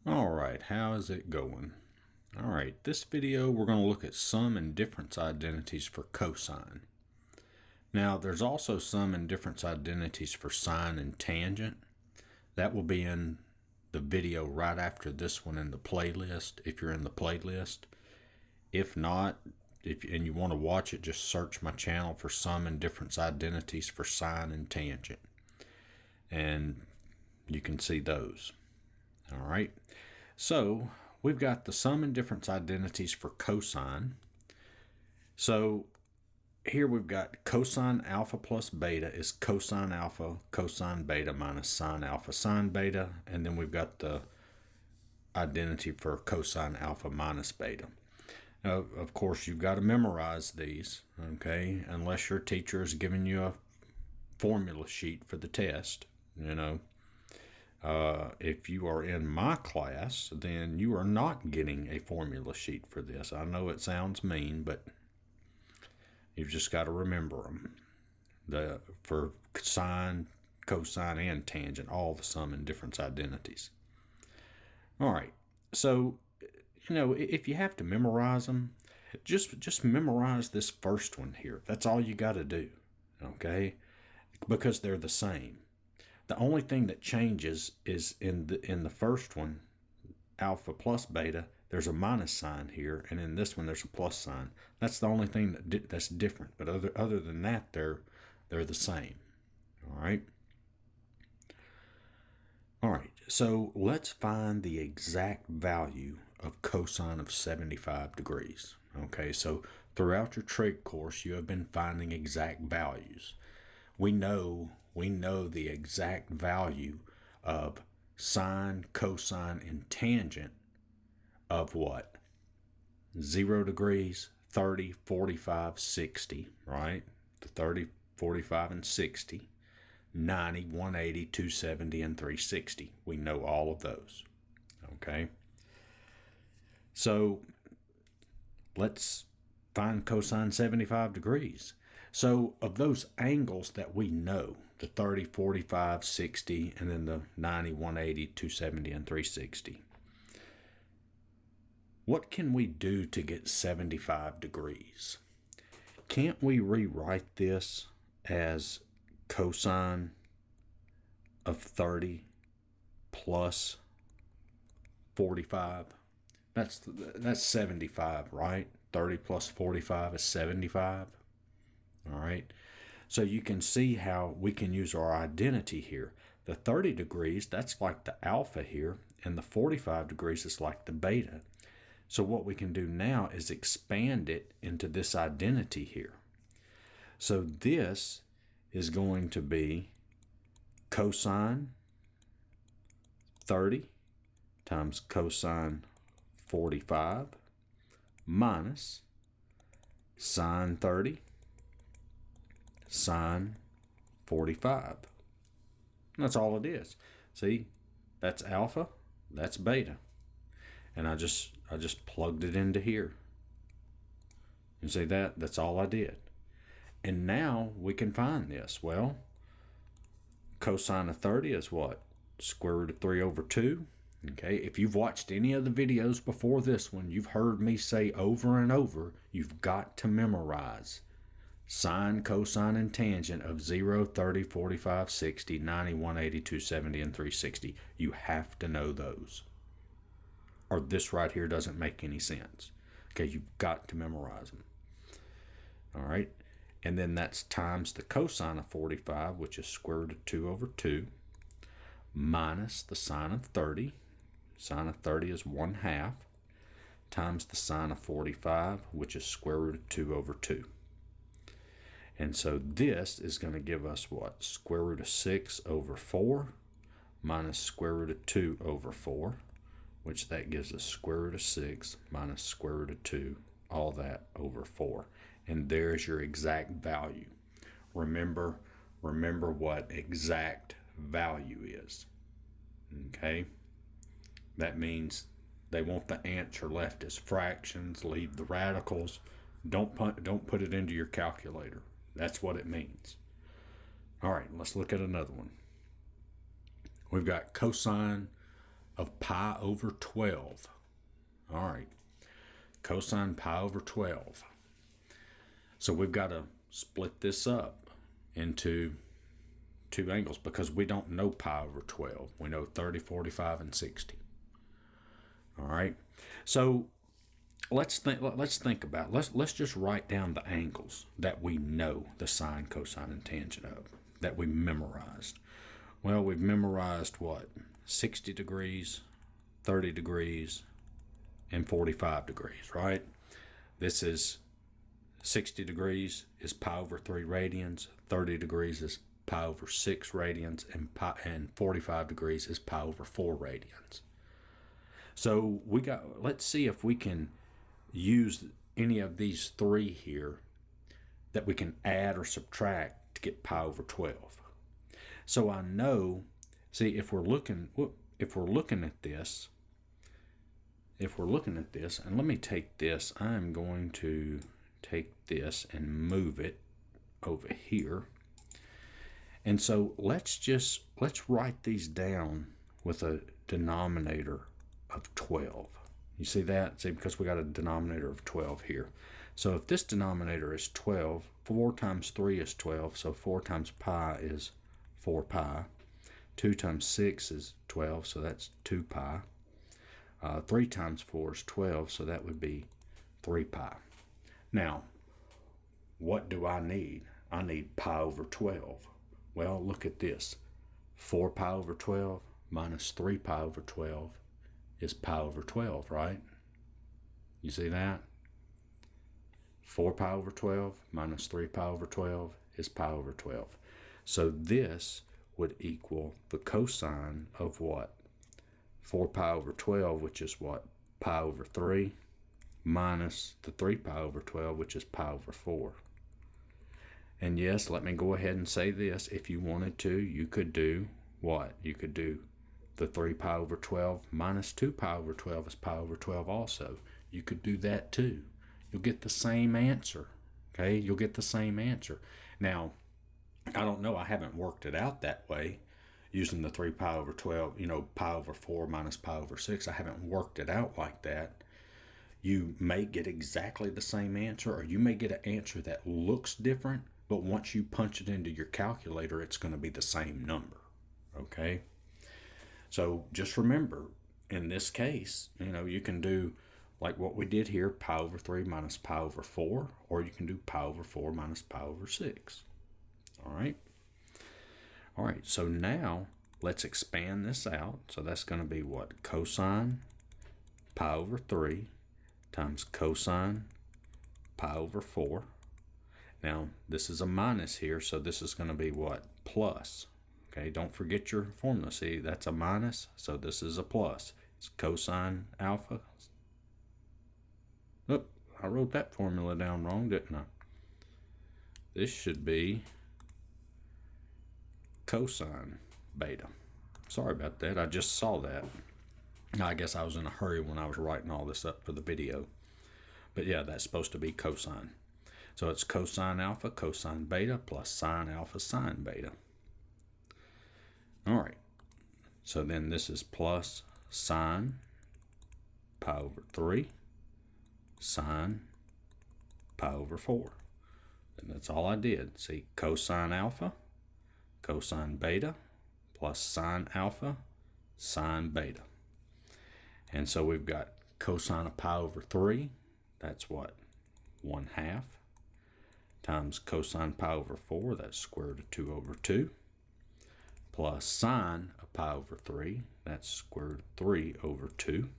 Alright, how is it going? Alright, this video we're going to look at sum and difference identities for cosine. Now there's also sum and difference identities for sine and tangent. That will be in the video right after this one in the playlist, if you're in the playlist. If not, and you want to watch it, just search my channel for sum and difference identities for sine and tangent. And you can see those. All right, so we've got the sum and difference identities for cosine. So here we've got cosine alpha plus beta is cosine alpha cosine beta minus sine alpha sine beta, and then we've got the identity for cosine alpha minus beta. Now, of course, you've got to memorize these, okay, unless your teacher is giving you a formula sheet for the test, you know. If you are in my class, then you are not getting a formula sheet for this. I know it sounds mean, but you've just got to remember them. For sine, cosine, and tangent, all the sum and difference identities. All right, so, you know, if you have to memorize them, just memorize this first one here. That's all you got to do, okay? Because they're the same. The only thing that changes is in the first one, alpha plus beta, there's a minus sign here, and in this one there's a plus sign. That's the only thing that's different. But other than that, they're the same. All right. All right. So let's find the exact value of cosine of 75 degrees. Okay. So throughout your trig course, you have been finding exact values. We know the exact value of sine, cosine, and tangent of what? 0 degrees, 30, 45, 60, right? The 30, 45, and 60, 90, 180, 270, and 360. We know all of those, okay? So let's find cosine 75 degrees. So of those angles that we know, the 30, 45, 60, and then the 90, 180, 270, and 360, what can we do to get 75 degrees? Can't we rewrite this as cosine of 30 plus 45? That's 75, right? 30 plus 45 is 75. All right, so you can see how we can use our identity here. The 30 degrees, that's like the alpha here, and the 45 degrees is like the beta. So what we can do now is expand it into this identity here. So this is going to be cosine 30 times cosine 45 minus sine 30 sine 45. That's all it is. See, that's alpha, that's beta. And I just plugged it into here. You see that? That's all I did. And now we can find this. Well, cosine of 30 is what? Square root of 3 over 2. Okay, if you've watched any of the videos before this one, you've heard me say over and over, you've got to memorize sine, cosine, and tangent of 0, 30, 45, 60, 90, 180, 270, and 360. You have to know those, or this right here doesn't make any sense. Okay, you've got to memorize them. All right, and then that's times the cosine of 45, which is square root of 2 over 2, minus the sine of 30. Sine of 30 is 1/2, times the sine of 45, which is square root of 2 over 2. And so this is going to give us what? Square root of 6 over 4 minus square root of 2 over 4, which that gives us square root of 6 minus square root of 2, all that over 4. And there's your exact value. Remember what exact value is. Okay? That means they want the answer left as fractions, leave the radicals. Don't put it into your calculator. That's what it means. All right, let's look at another one. We've got cosine of pi over 12. All right, cosine pi over 12. So we've got to split this up into two angles because we don't know pi over 12. We know 30, 45, and 60. All right, so let's think about it. Let's just write down the angles that we know the sine, cosine, and tangent of, that we memorized. Well, we've memorized what? 60 degrees, 30 degrees, and 45 degrees, right? This is 60 degrees is pi over 3 radians, 30 degrees is pi over 6 radians, and 45 degrees is pi over 4 radians. So let's see if we can use any of these three here that we can add or subtract to get pi over 12. So I know, see, if we're looking at this, and let me take this, I'm going to take this and move it over here. And so let's write these down with a denominator of 12. You see that? See, because we got a denominator of 12 here. So if this denominator is 12, 4 times 3 is 12, so 4 times pi is 4 pi. 2 times 6 is 12, so that's 2 pi. 3 times 4 is 12, so that would be 3 pi. Now, what do I need? I need pi over 12. Well, look at this. 4 pi over 12 minus 3 pi over 12 is pi over 12, right? You see that? 4 pi over 12 minus 3 pi over 12 is pi over 12. So this would equal the cosine of what? 4 pi over 12, which is what? Pi over 3, minus the 3 pi over 12, which is pi over 4. And yes, let me go ahead and say this. If you wanted to, you could do what? You could do the 3 pi over 12 minus 2 pi over 12 is pi over 12 also. You could do that too. You'll get the same answer. Okay, you'll get the same answer. Now, I don't know, I haven't worked it out that way using the 3 pi over 12, pi over 4 minus pi over 6. I haven't worked it out like that. You may get exactly the same answer, or you may get an answer that looks different, but once you punch it into your calculator, it's going to be the same number. Okay? So just remember, in this case, you can do like what we did here, pi over 3 minus pi over 4, or you can do pi over 4 minus pi over 6. All right? All right, so now let's expand this out. So that's going to be what? Cosine pi over 3 times cosine pi over 4. Now, this is a minus here, so this is going to be what? Plus. Okay, don't forget your formula. See, that's a minus, so this is a plus. It's cosine alpha. Oop, I wrote that formula down wrong, didn't I? This should be cosine beta. Sorry about that. I just saw that. I guess I was in a hurry when I was writing all this up for the video. But yeah, that's supposed to be cosine. So it's cosine alpha, cosine beta, plus sine alpha, sine beta. All right. So then this is plus sine pi over 3, sine pi over 4. And that's all I did. See, cosine alpha, cosine beta, plus sine alpha, sine beta. And so we've got cosine of pi over 3. That's what? 1/2. Times cosine pi over 4, that's square root of 2 over 2, plus sine of pi over 3, that's square root of 3 over 2,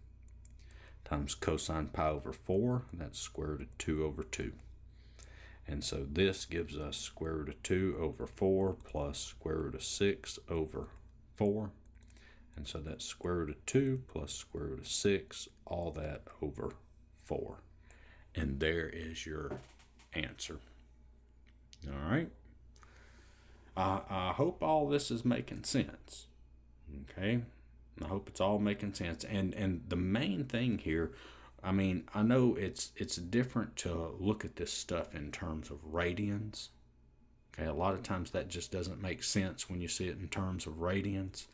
times cosine pi over 4, that's square root of 2 over 2. And so this gives us square root of 2 over 4 plus square root of 6 over 4. And so that's square root of 2 plus square root of 6, all that over 4. And there is your answer. All right. I hope all this is making sense. Okay. I hope it's all making sense. And the main thing here, I mean, I know it's different to look at this stuff in terms of radians. Okay. A lot of times that just doesn't make sense when you see it in terms of radians.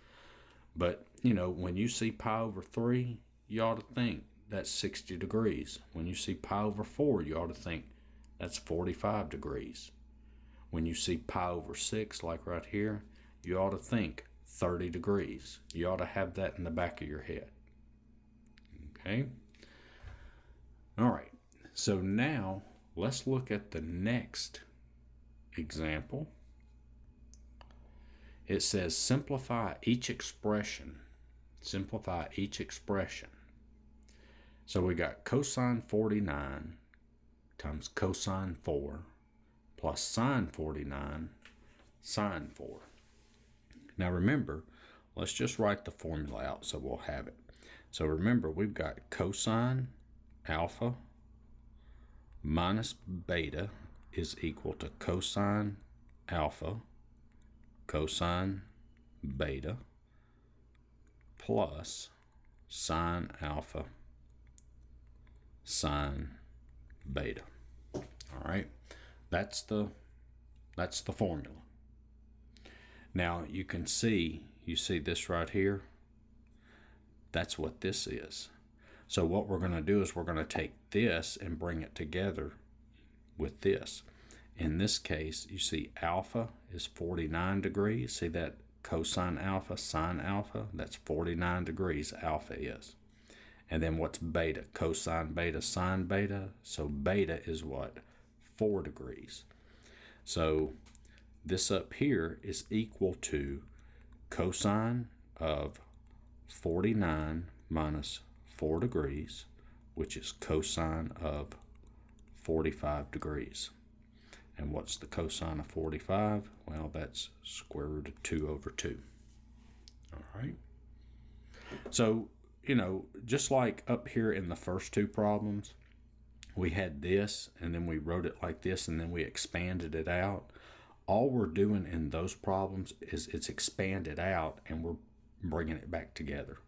But, you know, when you see pi over 3, you ought to think that's 60 degrees. When you see pi over 4, you ought to think that's 45 degrees. When you see pi over 6, like right here, you ought to think 30 degrees. You ought to have that in the back of your head. Okay? All right. So now let's look at the next example. It says simplify each expression. Simplify each expression. So we got cosine 49 times cosine 4 plus sine 49 sine 4. Now remember, let's just write the formula out so we'll have it. So remember, we've got cosine alpha minus beta is equal to cosine alpha cosine beta plus sine alpha sine beta. All right, that's the formula. Now you see this right here. That's what this is. So what we're going to do is we're going to take this and bring it together with this. In this case, you see alpha is 49 degrees. See that cosine alpha, sine alpha? That's 49 degrees alpha is. And then what's beta? Cosine beta, sine beta. So beta is what? 4 degrees. So this up here is equal to cosine of 49 minus 4 degrees, which is cosine of 45 degrees. And what's the cosine of 45? Well, that's square root of 2 over 2. All right. So, you know, just like up here in the first two problems, we had this, and then we wrote it like this, and then we expanded it out. All we're doing in those problems is it's expanded out, and we're bringing it back together.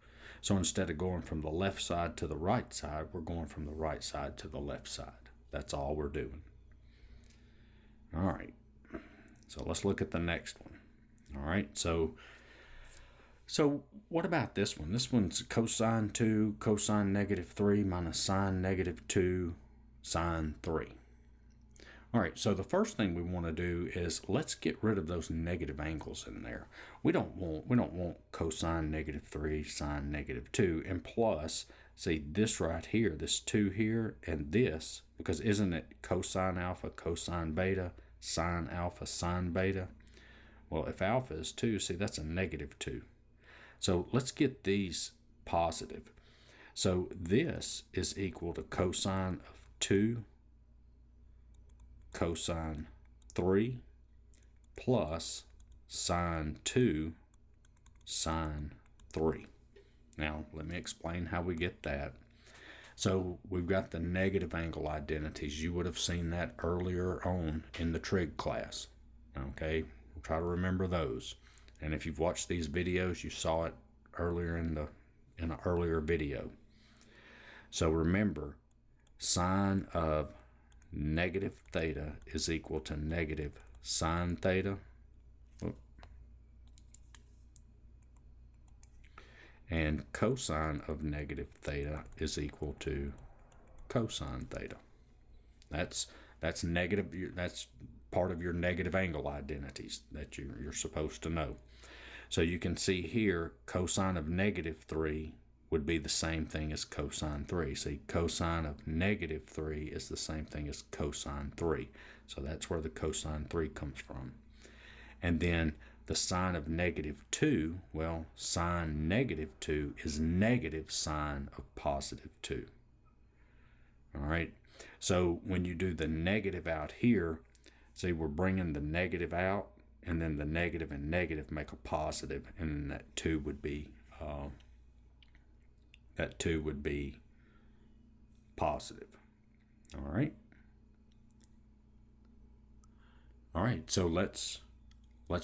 So instead of going from the left side to the right side, we're going from the right side to the left side. That's all we're doing. All right. So let's look at the next one. All right. So what about this one? This one's cosine 2, cosine negative 3 minus sine negative 2, sine 3. All right, so the first thing we want to do is let's get rid of those negative angles in there. We don't want cosine negative 3, sine negative 2, and plus, see this right here, this 2 here, and this, because isn't it cosine alpha, cosine beta, sine alpha, sine beta? Well, if alpha is 2, see that's a negative 2. So let's get these positive. So this is equal to cosine of 2 cosine 3 plus sine 2 sine 3. Now let me explain how we get that. So we've got the negative angle identities. You would have seen that earlier on in the trig class. Okay, we'll try to remember those. And if you've watched these videos, you saw it earlier in an earlier video. So remember, sine of negative theta is equal to negative sine theta. And cosine of negative theta is equal to cosine theta. That's negative. That's part of your negative angle identities that you're supposed to know. So you can see here, cosine of negative 3 would be the same thing as cosine 3. See, cosine of negative 3 is the same thing as cosine 3. So that's where the cosine 3 comes from. And then the sine of negative 2, well, sine negative 2 is negative sine of positive 2. All right. So when you do the negative out here, see, we're bringing the negative out, and then the negative and negative make a positive, and then that 2 would be positive. All right. All right. So let's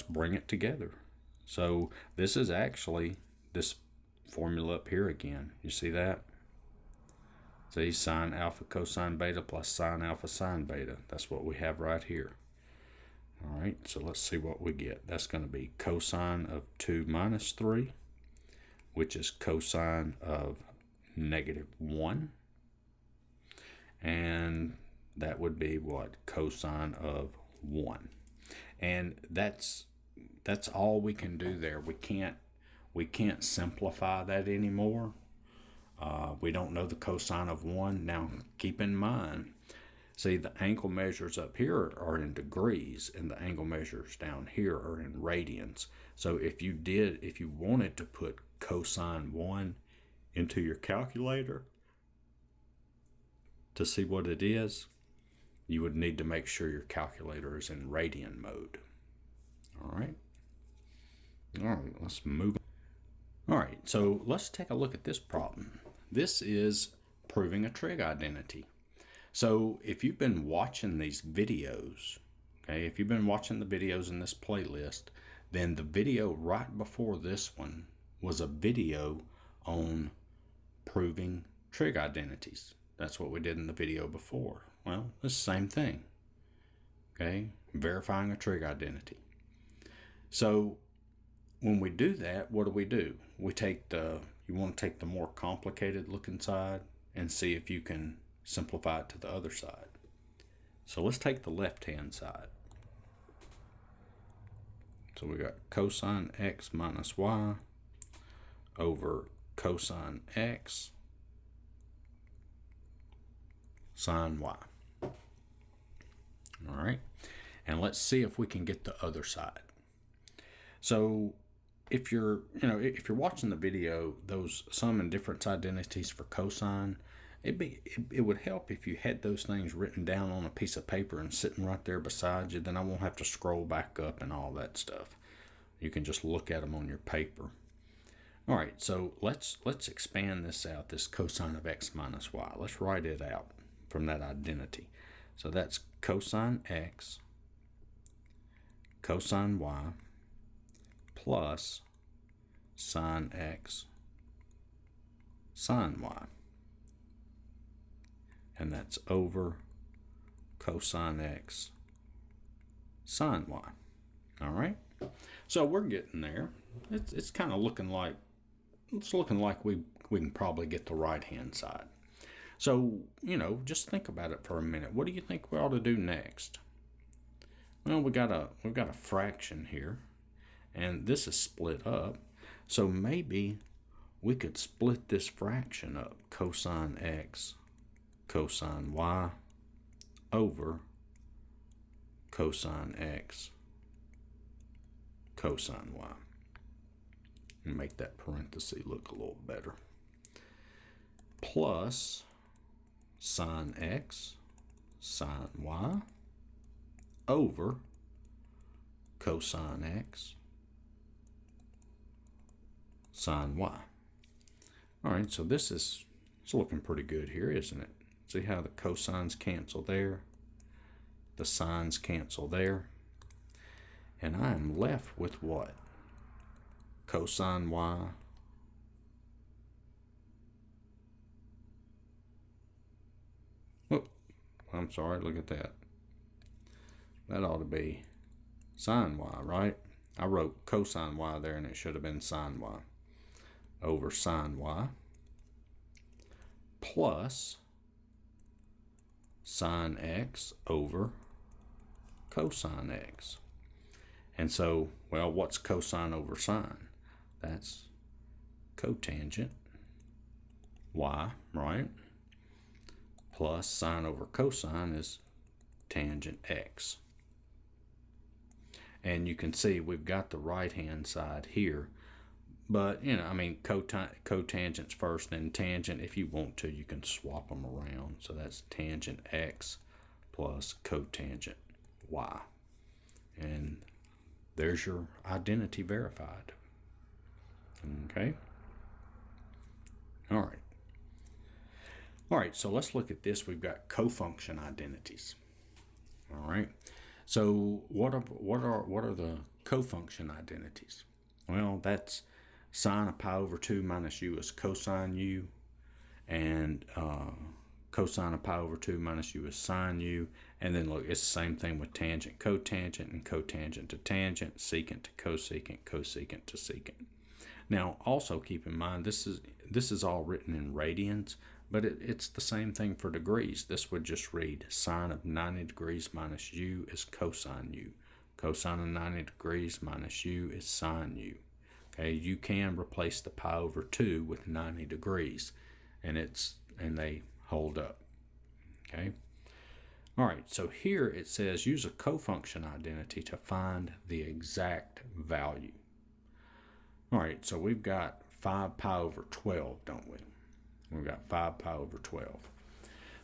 bring it together. So this is actually this formula up here again. You see that? See, sine alpha cosine beta plus sine alpha sine beta. That's what we have right here. All right, so let's see what we get. That's going to be cosine of 2 minus 3 which is cosine of -1. And that would be what? Cosine of 1. And that's all we can do there. We can't simplify that anymore. We don't know the cosine of 1. Now, keep in mind, see, the angle measures up here are in degrees, and the angle measures down here are in radians. So if you wanted to put cosine 1 into your calculator to see what it is, you would need to make sure your calculator is in radian mode. All right, let's move on. All right, so let's take a look at this problem. This is proving a trig identity. So if you've been watching these videos, okay, if you've been watching the videos in this playlist, then the video right before this one was a video on proving trig identities. That's what we did in the video before. Well, it's the same thing, okay, verifying a trig identity. So when we do that, what do? We take you want to take the more complicated looking side and see if you can simplify it to the other side. So let's take the left-hand side. So we got cosine x minus y over cosine x sine y. All right, and let's see if we can get the other side. So if you're watching the video, those sum and difference identities for cosine, it would help if you had those things written down on a piece of paper and sitting right there beside you. Then I won't have to scroll back up and all that stuff. You can just look at them on your paper. All right, so let's expand this out, this cosine of x minus y. Let's write it out from that identity. So that's cosine x cosine y plus sine x sine y. And that's over cosine x sine y. All right, so we're getting there. It's kind of looking like we can probably get the right hand side. So, just think about it for a minute. What do you think we ought to do next? Well, we've got a fraction here, and this is split up. So maybe we could split this fraction up, cosine x cosine y over cosine x cosine y, and make that parenthesis look a little better, plus sine x sine y over cosine x sine y. All right, so it's looking pretty good here, isn't it? See how the cosines cancel there, the sines cancel there, and I am left with what? Cosine y I'm sorry, look at that. That ought to be sine y, right? I wrote cosine y there and it should have been sine y over sine y plus sine x over cosine x. And so, well, what's cosine over sine? That's cotangent y, right? Plus sine over cosine is tangent x. And you can see we've got the right-hand side here. But, cotangents first, then tangent. If you want to, you can swap them around. So that's tangent x plus cotangent y. And there's your identity verified. Okay? All right, so let's look at this. We've got cofunction identities. All right. So what are the cofunction identities? Well, that's sine of pi over 2 minus u is cosine u, and cosine of pi over 2 minus u is sine u. And then look, it's the same thing with tangent, cotangent, and cotangent to tangent, secant to cosecant, cosecant to secant. Now, also keep in mind, this is all written in radians, but it's the same thing for degrees. This would just read sine of 90 degrees minus u is cosine u. Cosine of 90 degrees minus u is sine u. Okay, you can replace the pi over 2 with 90 degrees, and they hold up. Okay. All right, so here it says use a cofunction identity to find the exact value. All right, so we've got 5 pi over 12, don't we? We've got 5 pi over 12.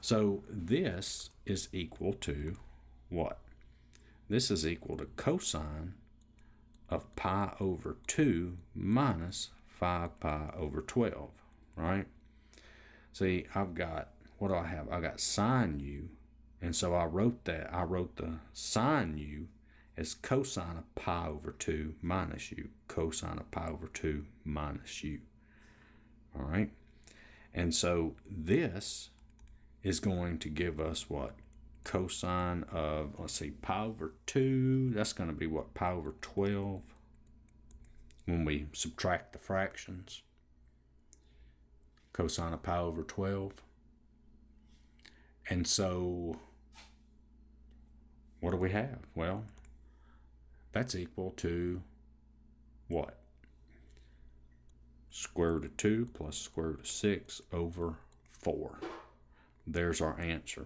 So this is equal to what? This is equal to cosine of pi over 2 minus 5 pi over 12, right? See, I've got, what do I have? I got sine u, and so I wrote the sine u as cosine of pi over 2 minus u, cosine of pi over 2 minus u, all right? And so this is going to give us what? Cosine of, let's see, pi over 2, that's going to be what? Pi over 12 when we subtract the fractions. Cosine of pi over 12. And so what do we have? Well, that's equal to what? Square root of 2 plus square root of 6 over 4. There's our answer.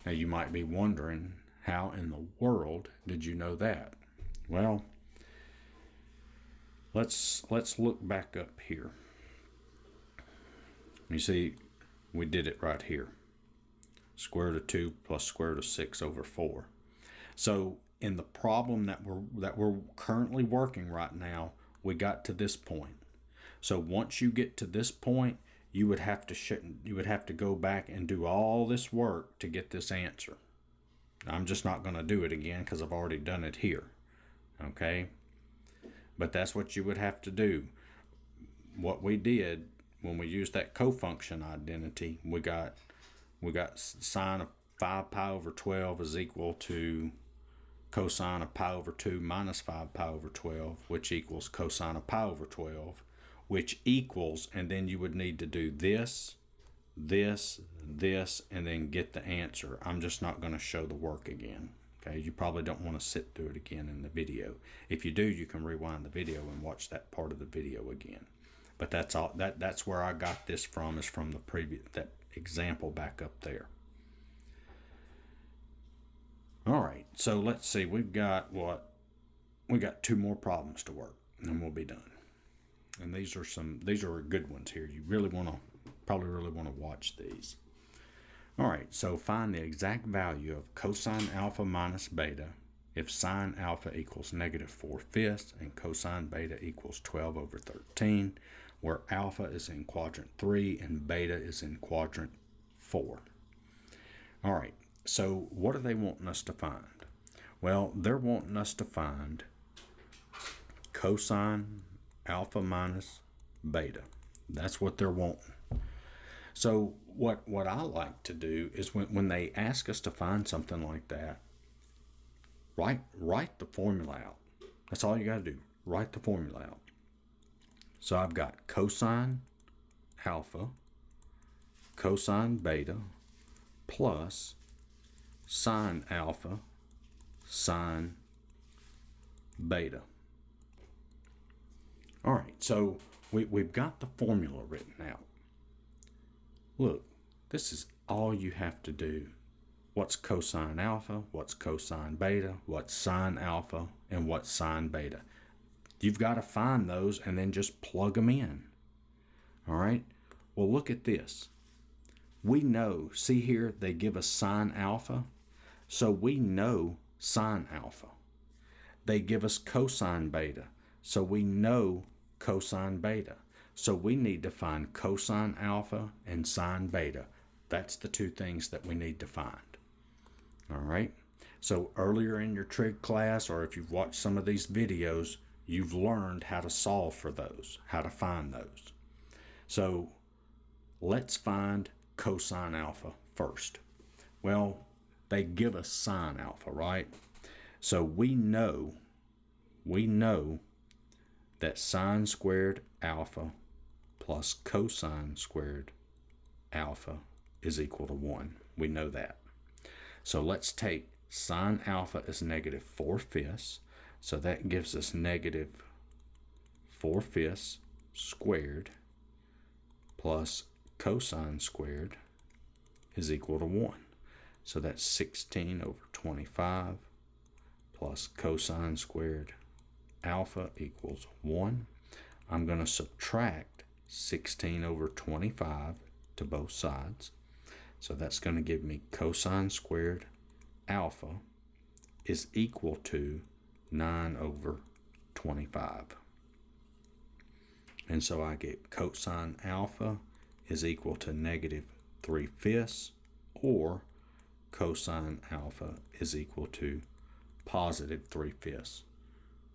Now you might be wondering, how in the world did you know that? Well, let's look back up here. You see, we did it right here. Square root of 2 plus square root of 6 over 4. So in the problem that we're currently working right now, we got to this point. So once you get to this point, you would have to go back and do all this work to get this answer. I'm just not going to do it again because I've already done it here. Okay? But that's what you would have to do. What we did when we used that cofunction identity, we got sine of 5 pi over 12 is equal to cosine of pi over 2 minus 5 pi over 12, which equals cosine of pi over 12, which equals, and then you would need to do this, and then get the answer. I'm just not going to show the work again. Okay, you probably don't want to sit through it again in the video. If you do, you can rewind the video and watch that part of the video again. But that's all. That's where I got this from, is from the previous, that example back up there. All right, so let's see. We've got what? We got 2 more problems to work, and we'll be done. And these are good ones here. You probably really want to watch these. All right, so find the exact value of cosine alpha minus beta if sine alpha equals -4/5 and cosine beta equals 12 over 13, where alpha is in quadrant 3 and beta is in quadrant 4. All right, so what are they wanting us to find? Well, they're wanting us to find cosine alpha minus beta. That's what they're wanting. So what I like to do is when they ask us to find something like that, write the formula out. That's all you got to do. Write the formula out. So I've got cosine alpha, cosine beta, plus sine alpha, sine beta. All right, so we've got the formula written out. Look, this is all you have to do. What's cosine alpha? What's cosine beta? What's sine alpha? And what's sine beta? You've got to find those and then just plug them in. All right? Well, look at this. We know, see here, they give us sine alpha. So we know sine alpha. They give us cosine beta. So we know cosine beta. So we need to find cosine alpha and sine beta. That's the 2 things that we need to find. All right. So earlier in your trig class, or if you've watched some of these videos, you've learned how to solve for those, how to find those. So let's find cosine alpha first. Well, they give us sine alpha, right? So we know that sine squared alpha plus cosine squared alpha is equal to 1. We know that. So let's take sine alpha as negative 4/5. So that gives us negative 4/5 squared plus cosine squared is equal to 1. So that's 16 over 25 plus cosine squared alpha equals 1. I'm going to subtract 16 over 25 to both sides. So that's going to give me cosine squared alpha is equal to 9 over 25. And so I get cosine alpha is equal to negative 3/5, or cosine alpha is equal to positive 3/5.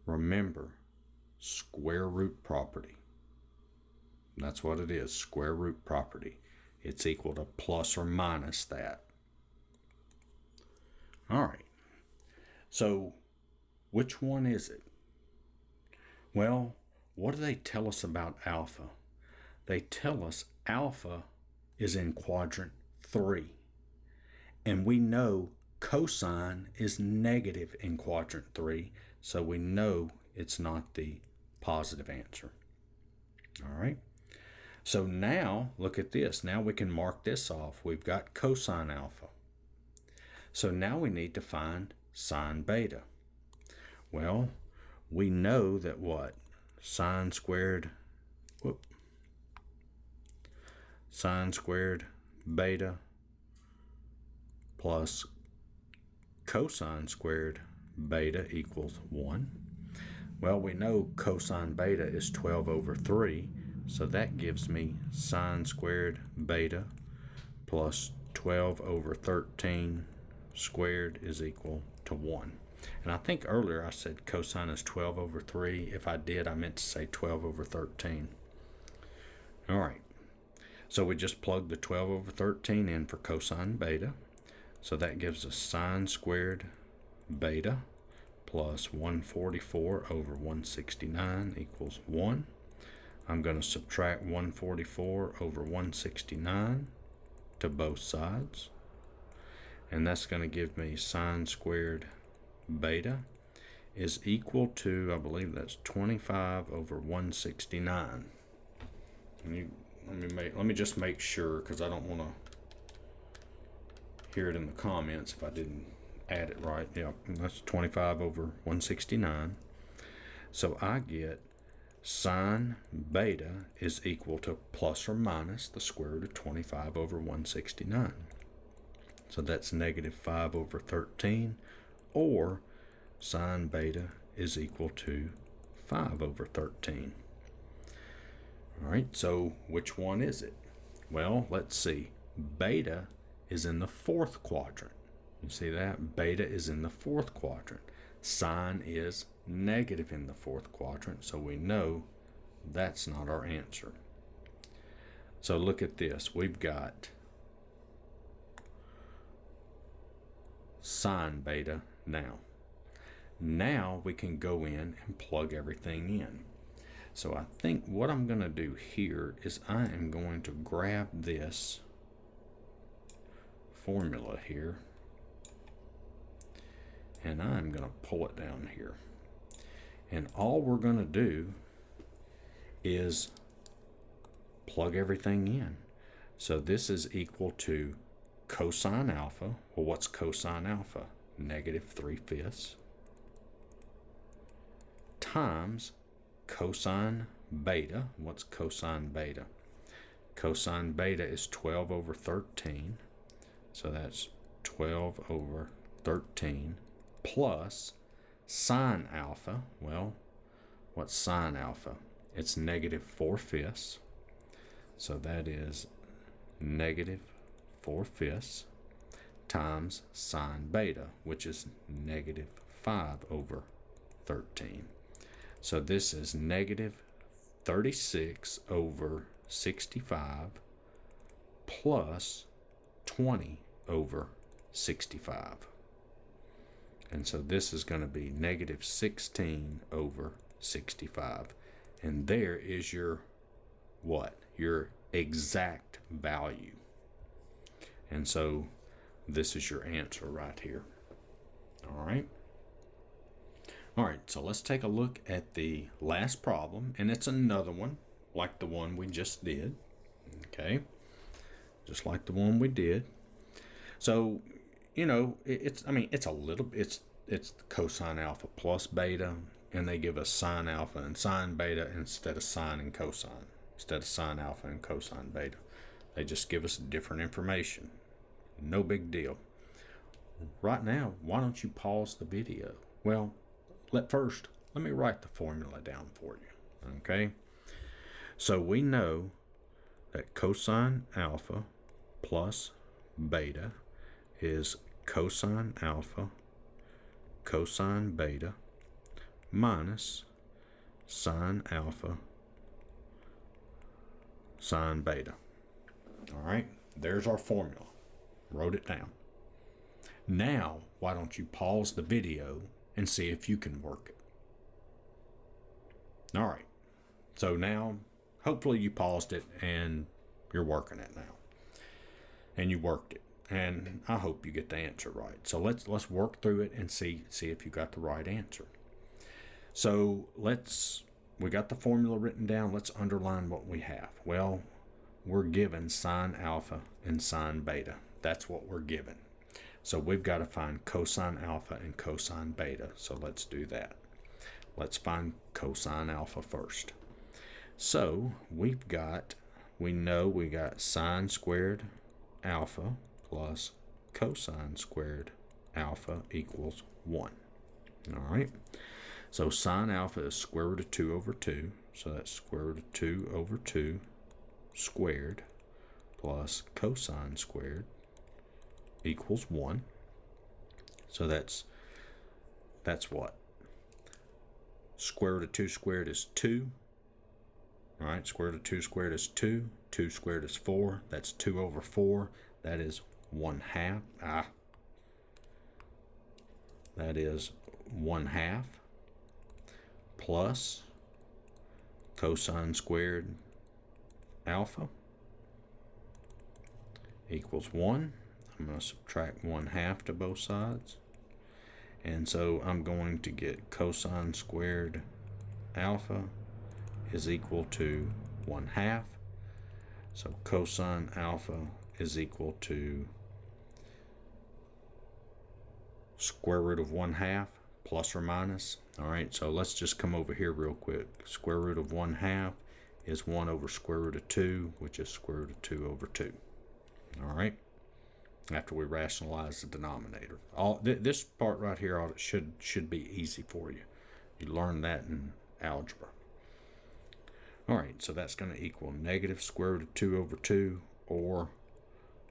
Remember, square root property. That's what it is, square root property. It's equal to plus or minus that. All right. So, which one is it? Well, what do they tell us about alpha? They tell us alpha is in quadrant 3. And we know cosine is negative in quadrant 3, so we know it's not the positive answer. All right. So now, look at this. Now we can mark this off. We've got cosine alpha. So now we need to find sine beta. Well, we know that what? Sine squared beta plus cosine squared beta equals 1. Well, we know cosine beta is 12 over 3, so that gives me sine squared beta plus 12 over 13 squared is equal to 1. And I think earlier I said cosine is 12 over 3. If I did, I meant to say 12 over 13. All right. So we just plug the 12 over 13 in for cosine beta. So that gives us sine squared beta plus 144 over 169 equals 1. I'm going to subtract 144 over 169 to both sides. And that's going to give me sine squared beta is equal to, I believe that's 25 over 169. Let me just make sure, because I don't want to hear it in the comments if I didn't add it right. Yeah, that's 25 over 169. So I get sine beta is equal to plus or minus the square root of 25 over 169. So that's negative 5 over 13, or sine beta is equal to 5 over 13. All right, so which one is it? Well, let's see. Beta is in the fourth quadrant. You see that? Beta is in the fourth quadrant. Sine is negative in the fourth quadrant, so we know that's not our answer. So look at this. We've got sine beta now. Now we can go in and plug everything in. So I think what I'm going to do here is I am going to grab this formula here, and I'm going to pull it down here. And all we're going to do is plug everything in. So this is equal to cosine alpha. Well, what's cosine alpha? Negative 3/5 times cosine beta. What's cosine beta? Cosine beta is 12 over 13. So that's 12 over 13 plus sine alpha. Well, what's sine alpha? It's negative 4/5. So that is negative 4/5 times sine beta, which is negative 5 over 13. So this is negative 36 over 65 plus 20 over 65. And so this is going to be negative 16 over 65. And there is your what? Your exact value. And so this is your answer right here. All right. All right, so let's take a look at the last problem, and it's another one like the one we just did. Okay, just like the one we did. So, you know, it's cosine alpha plus beta, and they give us sine alpha and sine beta instead of sine and cosine, instead of sine alpha and cosine beta. They just give us different information. No big deal. Right now, why don't you pause the video? Well, let me write the formula down for you. Okay? So we know that cosine alpha plus beta is cosine alpha cosine beta minus sine alpha sine beta. All right, there's our formula. Wrote it down. Now, why don't you pause the video and see if you can work it? All right, so now hopefully you paused it and you're working it now, and you worked it, and I hope you get the answer right. So let's work through it and see if you got the right answer. So we got the formula written down. Let's underline what we have. Well, we're given sine alpha and sine beta. That's what we're given. So we've got to find cosine alpha and cosine beta. So let's do that. Let's find cosine alpha first. So we know we got sine squared alpha plus cosine squared alpha equals 1. All right. So sine alpha is square root of 2 over 2. So that's square root of 2 over 2 squared plus cosine squared equals 1. So that's what? Square root of 2 squared is 2. All right, square root of 2 squared is 2. 2 squared is 4. That's 2 over 4. That is 1/2. That is 1/2 plus cosine squared alpha equals 1. I'm going to subtract 1/2 to both sides. And so I'm going to get cosine squared alpha is equal to 1/2. So cosine alpha is equal to square root of 1/2 plus or minus. All right, so let's just come over here real quick. Square root of 1/2 is 1 over square root of 2, which is square root of 2 over 2. All right, after we rationalize the denominator. This part right here should be easy for you. You learned that in algebra. All right, so that's going to equal negative square root of 2 over 2, or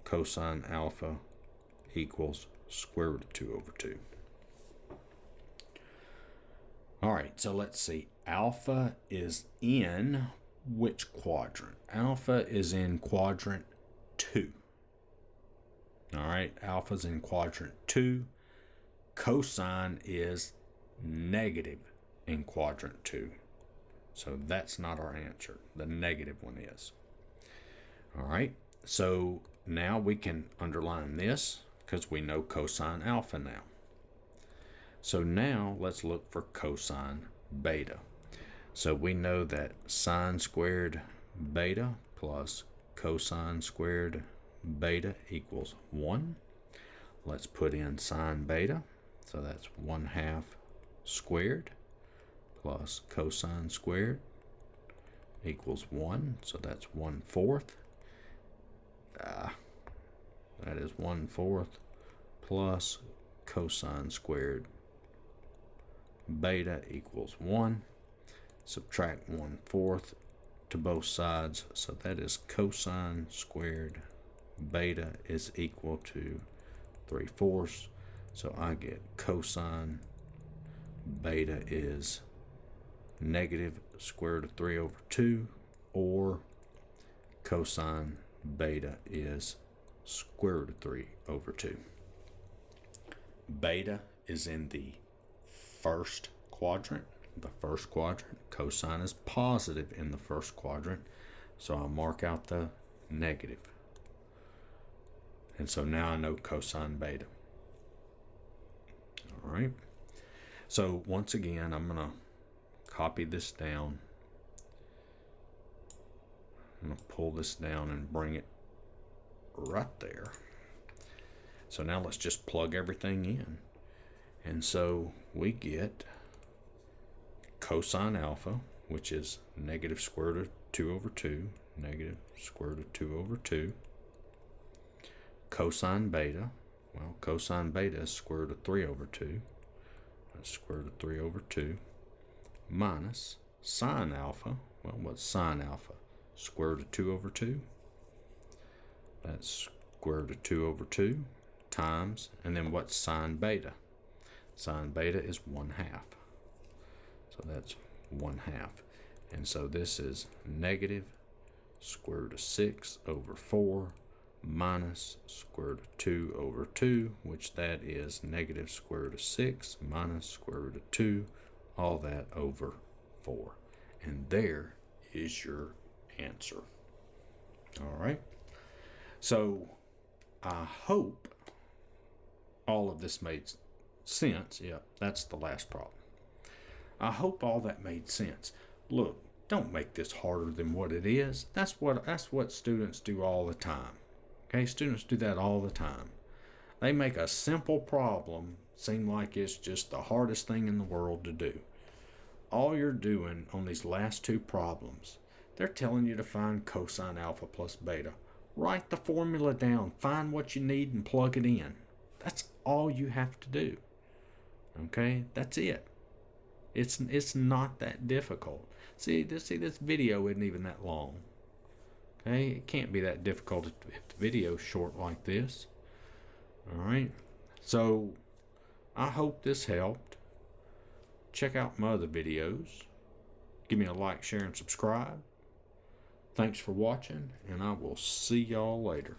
cosine alpha equals square root of 2 over 2. All right, so let's see. Alpha is in which quadrant? Alpha is in quadrant 2. All right, alpha's in quadrant 2. Cosine is negative in quadrant 2. So that's not our answer. The negative one is. All right, so now we can underline this because we know cosine alpha now. So now let's look for cosine beta. So we know that sine squared beta plus cosine squared beta equals 1. Let's put in sine beta. So that's 1/2 squared plus cosine squared equals 1. So that's 1/4. That is 1/4 plus cosine squared beta equals 1. Subtract 1/4 to both sides. So that is cosine squared beta is equal to 3/4. So I get cosine beta is negative square root of 3 over 2, or cosine beta is square root of 3 over 2. Beta is in the first quadrant. the first quadrant. Cosine is positive in the first quadrant, so I'll mark out the negative. And so now I know cosine beta. All right. So once again, I'm going to copy this down. I'm going to pull this down and bring it right there. So now let's just plug everything in. And so we get cosine alpha, which is negative square root of 2 over 2, negative square root of 2 over 2. Cosine beta, well, cosine beta is square root of 3 over 2. That's square root of 3 over 2. Minus sine alpha, well, what's sine alpha? Square root of 2 over 2. That's square root of 2 over 2 times, and then what's sine beta? Sine beta is 1/2. So that's 1/2. And so this is negative square root of 6 over 4 minus square root of 2 over 2, which that is negative square root of 6 minus square root of 2, all that over 4. And there is your answer. All right. So I hope all of this made sense. Yeah, that's the last problem. I hope all that made sense. Look, don't make this harder than what it is. That's what students do all the time. Okay, students do that all the time. They make a simple problem seem like it's just the hardest thing in the world to do. All you're doing on these last two problems, they're telling you to find cosine alpha plus beta. Write the formula down, find what you need, and plug it in. That's all you have to do. Okay, that's it. It's not that difficult. See this video isn't even that long. Okay, it can't be that difficult if the video's short like this. All right, so I hope this helped. Check out my other videos. Give me a like, share, and subscribe. Thanks for watching, and I will see y'all later.